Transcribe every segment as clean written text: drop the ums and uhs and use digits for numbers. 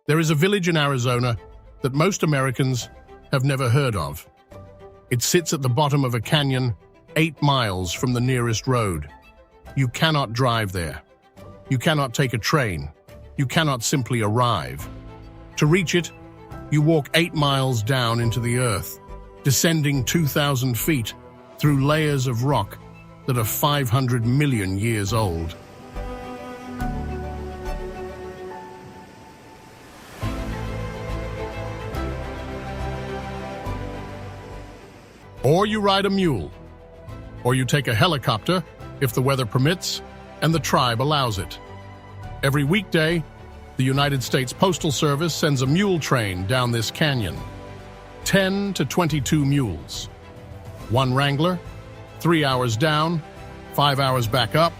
There is a village in Arizona that most Americans have never heard of. It sits at the bottom of a canyon 8 miles from the nearest road. You cannot drive there. You cannot take a train. You cannot simply arrive. To reach it, you walk 8 miles down into the earth, descending 2,000 feet through layers of rock that are 500 million years old. Or you ride a mule, or you take a helicopter if the weather permits and the tribe allows it. Every weekday, the United States Postal Service sends a mule train down this canyon. 10 to 22 mules. One wrangler, 3 hours down, 5 hours back up.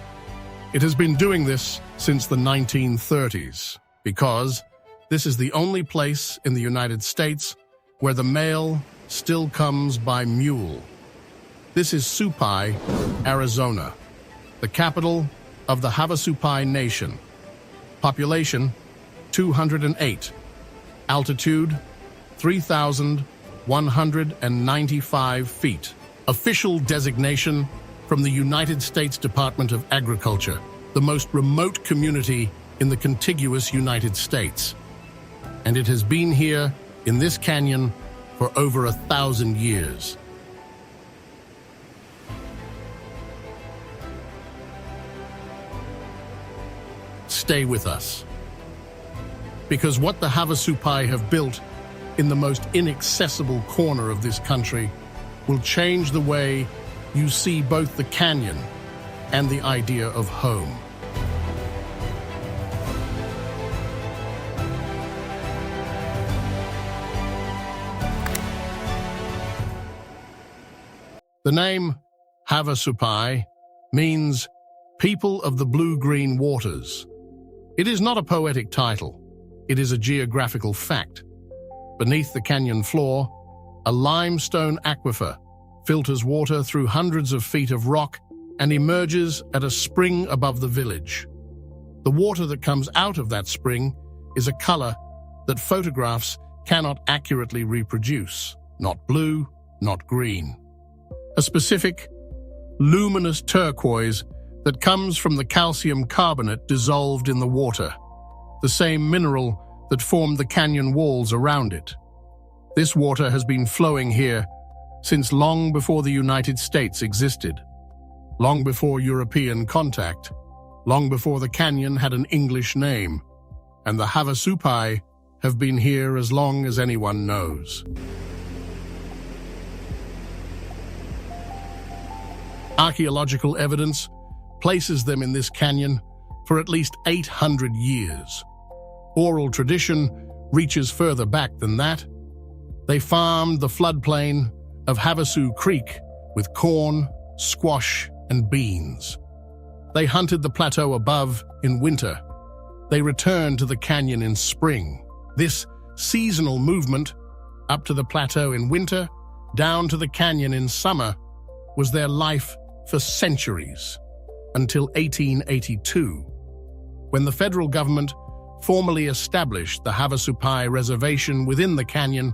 It has been doing this since the 1930s because this is the only place in the United States where the mail still comes by mule. This is Supai, Arizona, the capital of the Havasupai Nation. Population, 208. Altitude, 3,195 feet. Official designation from the United States Department of Agriculture, the most remote community in the contiguous United States. And it has been here in this canyon for over 1,000 years. Stay with us. Because what the Havasupai have built in the most inaccessible corner of this country will change the way you see both the canyon and the idea of home. The name Havasupai means people of the blue-green waters. It is not a poetic title. It is a geographical fact. Beneath the canyon floor, a limestone aquifer filters water through hundreds of feet of rock and emerges at a spring above the village. The water that comes out of that spring is a color that photographs cannot accurately reproduce. Not blue, not green. A specific, luminous turquoise that comes from the calcium carbonate dissolved in the water, the same mineral that formed the canyon walls around it. This water has been flowing here since long before the United States existed, long before European contact, long before the canyon had an English name, and the Havasupai have been here as long as anyone knows. Archaeological evidence places them in this canyon for at least 800 years. Oral tradition reaches further back than that. They farmed the floodplain of Havasu Creek with corn, squash, and beans. They hunted the plateau above in winter. They returned to the canyon in spring. This seasonal movement, up to the plateau in winter, down to the canyon in summer, was their life for centuries, until 1882, when the federal government formally established the Havasupai Reservation within the canyon,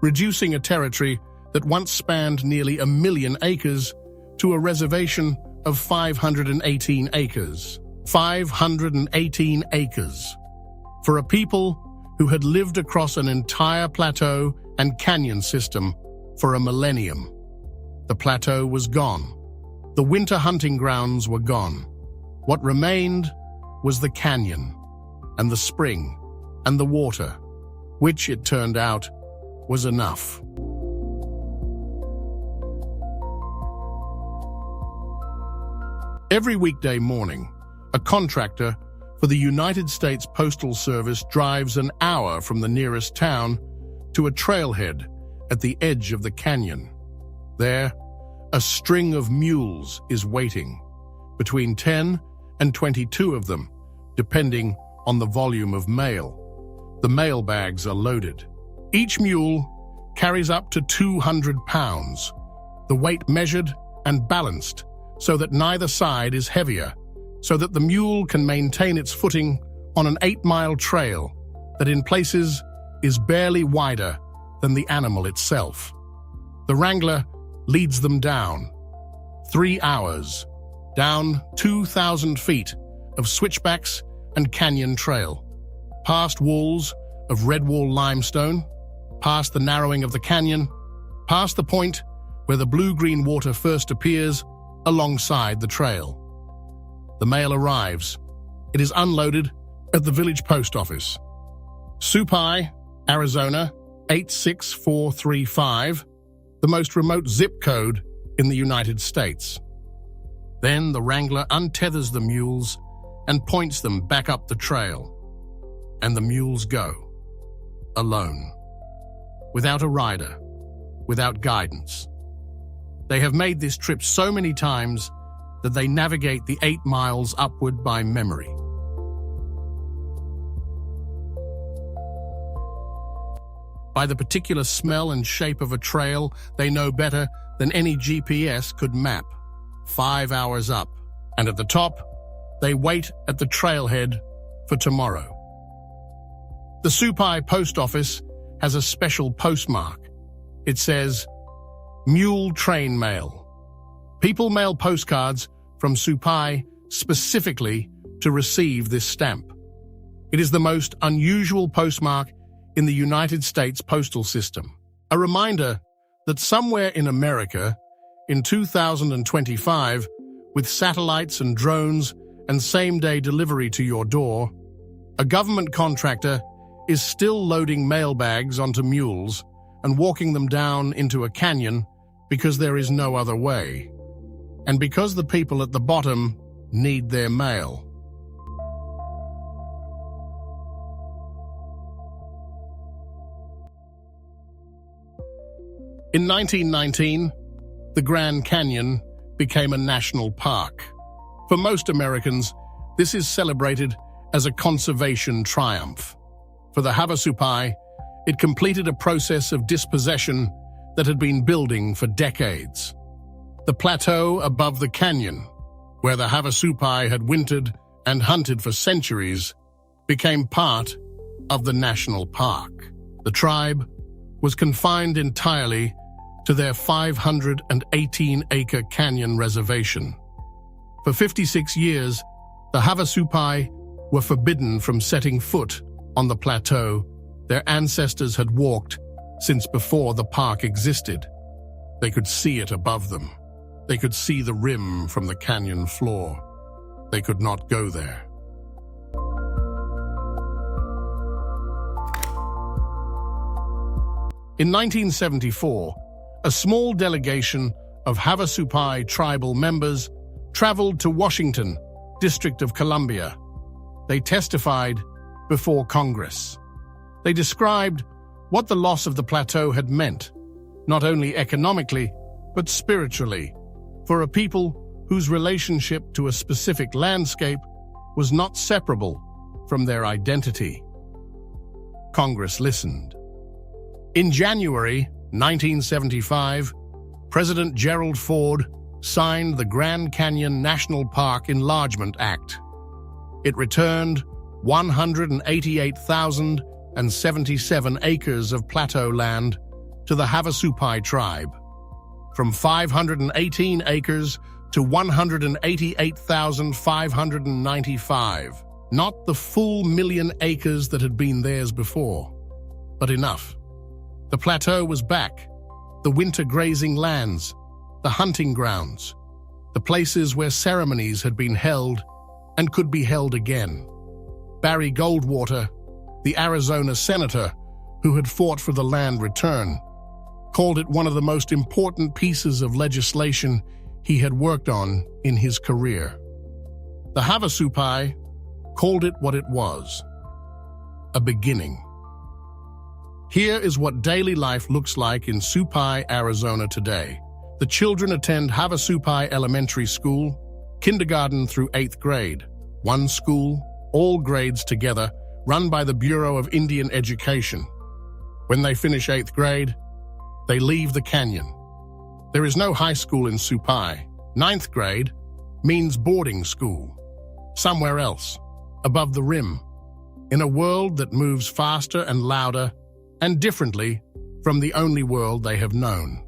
reducing a territory that once spanned nearly 1 million acres to a reservation of 518 acres. 518 acres. For a people who had lived across an entire plateau and canyon system for a millennium. The plateau was gone. The winter hunting grounds were gone. What remained was the canyon, and the spring, and the water, which, it turned out, was enough. Every weekday morning, a contractor for the United States Postal Service drives an hour from the nearest town to a trailhead at the edge of the canyon. There, a string of mules is waiting, between 10 and 22 of them, depending on the volume of mail. The mail bags are loaded. Each mule carries up to 200 pounds, the weight measured and balanced so that neither side is heavier, so that the mule can maintain its footing on an 8-mile trail that in places is barely wider than the animal itself. The wrangler leads them down 3 hours, down 2,000 feet of switchbacks and canyon trail, past walls of red wall limestone, past the narrowing of the canyon, past the point where the blue-green water first appears alongside the trail. The mail arrives. It is unloaded at the village post office. Supai, Arizona, 86435, the most remote zip code in the United States. Then the wrangler untethers the mules and points them back up the trail. And the mules go, alone, without a rider, without guidance. They have made this trip so many times that they navigate the 8 miles upward by memory. By the particular smell and shape of a trail, they know better than any GPS could map. 5 hours up, and at the top, they wait at the trailhead for tomorrow. The Supai post office has a special postmark. It says, Mule Train Mail. People mail postcards from Supai specifically to receive this stamp. It is the most unusual postmark in the United States postal system. A reminder that somewhere in America, in 2025, with satellites and drones and same-day delivery to your door, a government contractor is still loading mail bags onto mules and walking them down into a canyon because there is no other way, and because the people at the bottom need their mail. In 1919, the Grand Canyon became a national park. For most Americans, this is celebrated as a conservation triumph. For the Havasupai, it completed a process of dispossession that had been building for decades. The plateau above the canyon, where the Havasupai had wintered and hunted for centuries, became part of the national park. The tribe was confined entirely to their 518-acre canyon reservation. For 56 years, the Havasupai were forbidden from setting foot on the plateau their ancestors had walked since before the park existed. They could see it above them. They could see the rim from the canyon floor. They could not go there. In 1974, a small delegation of Havasupai tribal members traveled to Washington, District of Columbia. They testified before Congress. They described what the loss of the plateau had meant, not only economically, but spiritually, for a people whose relationship to a specific landscape was not separable from their identity. Congress listened. In January 1975, President Gerald Ford signed the Grand Canyon National Park Enlargement Act. It returned 188,077 acres of plateau land to the Havasupai tribe, from 518 acres to 188,595. Not the full 1,000,000 acres that had been theirs before, but enough. The plateau was back, the winter grazing lands, the hunting grounds, the places where ceremonies had been held and could be held again. Barry Goldwater, the Arizona senator who had fought for the land return, called it one of the most important pieces of legislation he had worked on in his career. The Havasupai called it what it was, a beginning. Here is what daily life looks like in Supai, Arizona today. The children attend Havasupai Elementary School, kindergarten through 8th grade, one school, all grades together, run by the Bureau of Indian Education. When they finish 8th grade, they leave the canyon. There is no high school in Supai. 9th grade means boarding school, somewhere else, above the rim. in a world that moves faster and louder and differently from the only world they have known.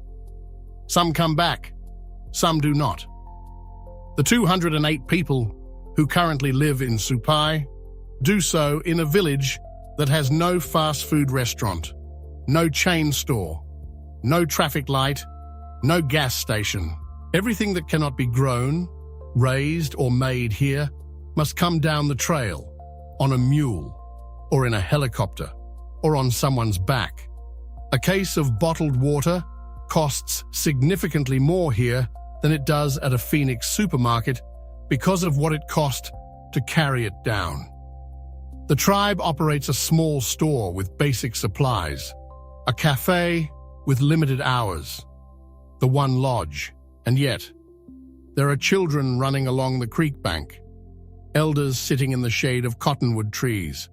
Some come back, some do not. The 208 people who currently live in Supai do so in a village that has no fast food restaurant, no chain store, no traffic light, no gas station. Everything that cannot be grown, raised, or made here must come down the trail, on a mule, or in a helicopter, or on someone's back. A case of bottled water costs significantly more here than it does at a Phoenix supermarket because of what it cost to carry it down. The tribe operates a small store with basic supplies, a cafe with limited hours, the one lodge, and yet there are children running along the creek bank, elders sitting in the shade of cottonwood trees,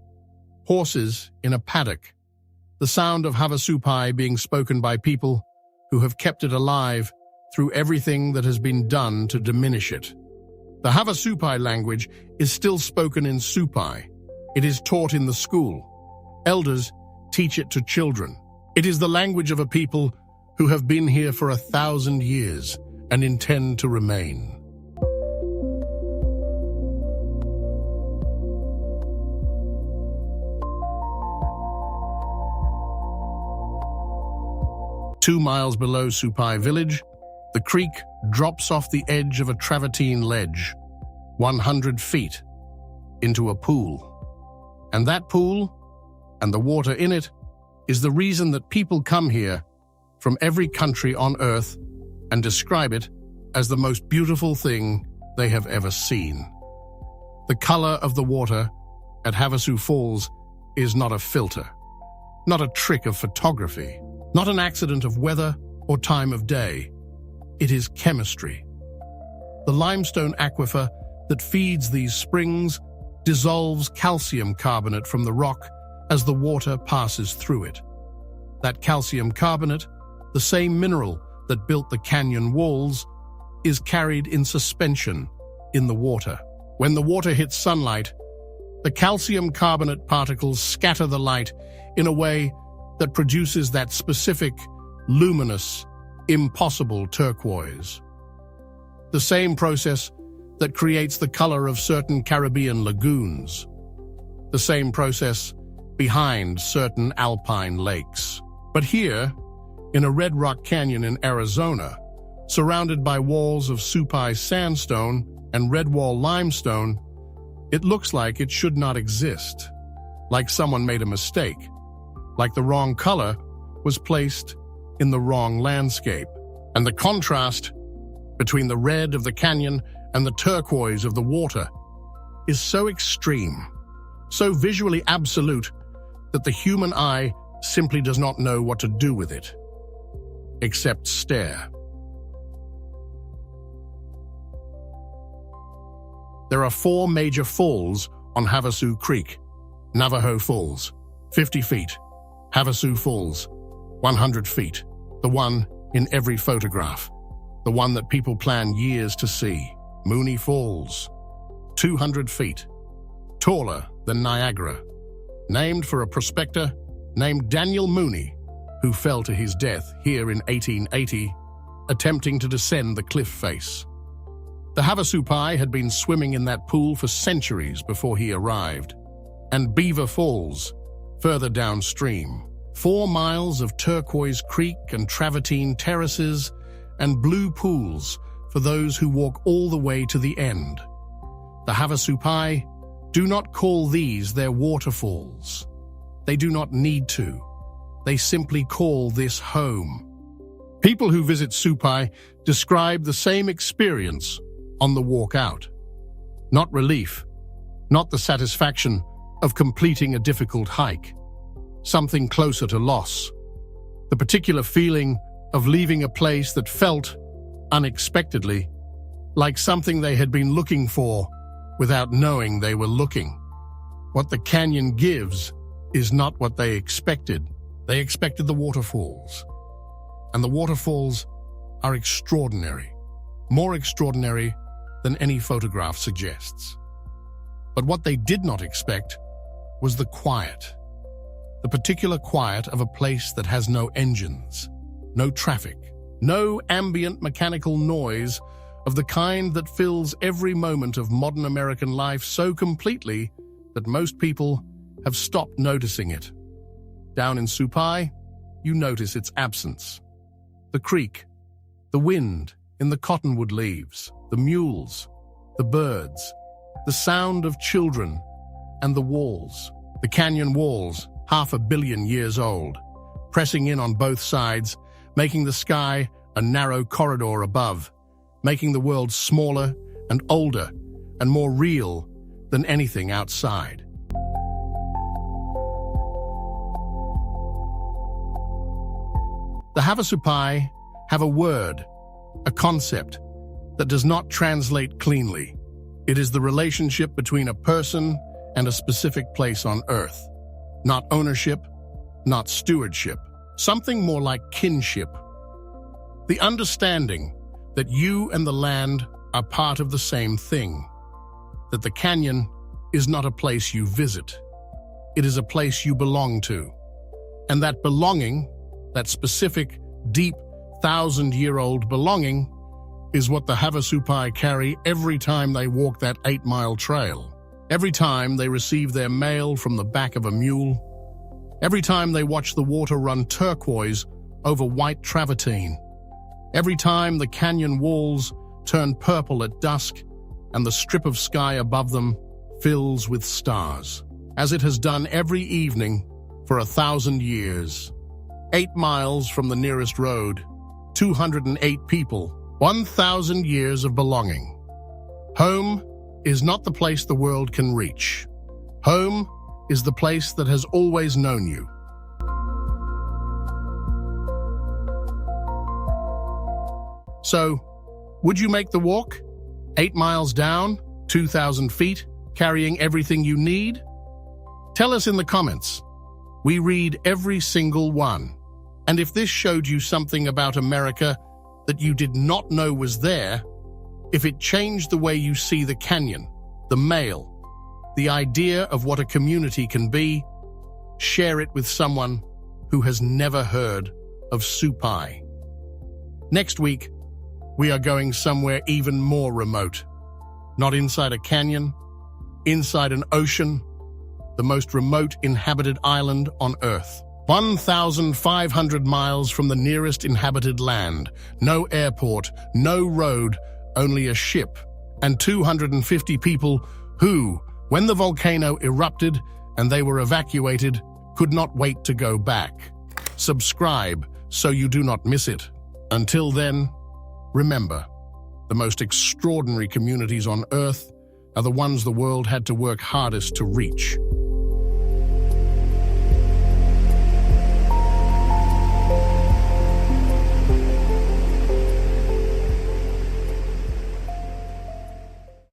horses in a paddock, the sound of Havasupai being spoken by people who have kept it alive through everything that has been done to diminish it. The Havasupai language is still spoken in Supai. It is taught in the school. Elders teach it to children. It is the language of a people who have been here for 1,000 years and intend to remain. Two miles below Supai village, the creek drops off the edge of a travertine ledge, 100 feet, into a pool. And that pool, and the water in it, is the reason that people come here from every country on earth and describe it as the most beautiful thing they have ever seen. The color of the water at Havasu Falls is not a filter, not a trick of photography, not an accident of weather or time of day. It is chemistry. The limestone aquifer that feeds these springs dissolves calcium carbonate from the rock as the water passes through it. That calcium carbonate, the same mineral that built the canyon walls, is carried in suspension in the water. When the water hits sunlight, the calcium carbonate particles scatter the light in a way that produces that specific, luminous, impossible turquoise. The same process that creates the color of certain Caribbean lagoons. The same process behind certain alpine lakes. But here, in a red rock canyon in Arizona, surrounded by walls of Supai sandstone and red wall limestone, it looks like it should not exist, like someone made a mistake, like the wrong color was placed in the wrong landscape. And the contrast between the red of the canyon and the turquoise of the water is so extreme, so visually absolute, that the human eye simply does not know what to do with it, except stare. There are 4 major falls on Havasu Creek. Navajo Falls, 50 feet. Havasu Falls, 100 feet. The one in every photograph. The one that people plan years to see. Mooney Falls, 200 feet. Taller than Niagara. Named for a prospector named Daniel Mooney, who fell to his death here in 1880, attempting to descend the cliff face. The Havasupai had been swimming in that pool for centuries before he arrived. And Beaver Falls, further downstream. 4 miles of turquoise creek and travertine terraces and blue pools for those who walk all the way to the end. The Havasupai do not call these their waterfalls. They do not need to. They simply call this home. People who visit Supai describe the same experience on the walk out. Not relief, not the satisfaction of completing a difficult hike. Something closer to loss. The particular feeling of leaving a place that felt, unexpectedly, like something they had been looking for without knowing they were looking. What the canyon gives is not what they expected. They expected the waterfalls. And the waterfalls are extraordinary, more extraordinary than any photograph suggests. But what they did not expect was the quiet. The particular quiet of a place that has no engines, no traffic, no ambient mechanical noise of the kind that fills every moment of modern American life so completely that most people have stopped noticing it. Down in Supai, you notice its absence. The creek, the wind in the cottonwood leaves, the mules, the birds, the sound of children, and the walls. The canyon walls, 500 million years old, pressing in on both sides, making the sky a narrow corridor above, making the world smaller and older and more real than anything outside. The Havasupai have a word, a concept, that does not translate cleanly. It is the relationship between a person and a specific place on Earth. Not ownership, not stewardship, something more like kinship. The understanding that you and the land are part of the same thing. That the canyon is not a place you visit. It is a place you belong to. And that belonging, that specific, deep, 1,000-year-old belonging, is what the Havasupai carry every time they walk that 8-mile trail. Every time they receive their mail from the back of a mule. Every time they watch the water run turquoise over white travertine. Every time the canyon walls turn purple at dusk and the strip of sky above them fills with stars, as it has done every evening for 1,000 years. 8 miles from the nearest road, 208 people, 1,000 years of belonging. Home is not the place the world can reach. Home is the place that has always known you. So, would you make the walk? 8 miles down, 2,000 feet, carrying everything you need? Tell us in the comments. We read every single one. And if this showed you something about America that you did not know was there, if it changed the way you see the canyon, the mail, the idea of what a community can be, share it with someone who has never heard of Supai. Next week, we are going somewhere even more remote. Not inside a canyon, inside an ocean, the most remote inhabited island on Earth. 1,500 miles from the nearest inhabited land. No airport, no road, only a ship. And 250 people who, when the volcano erupted and they were evacuated, could not wait to go back. Subscribe so you do not miss it. Until then, remember, the most extraordinary communities on Earth are the ones the world had to work hardest to reach.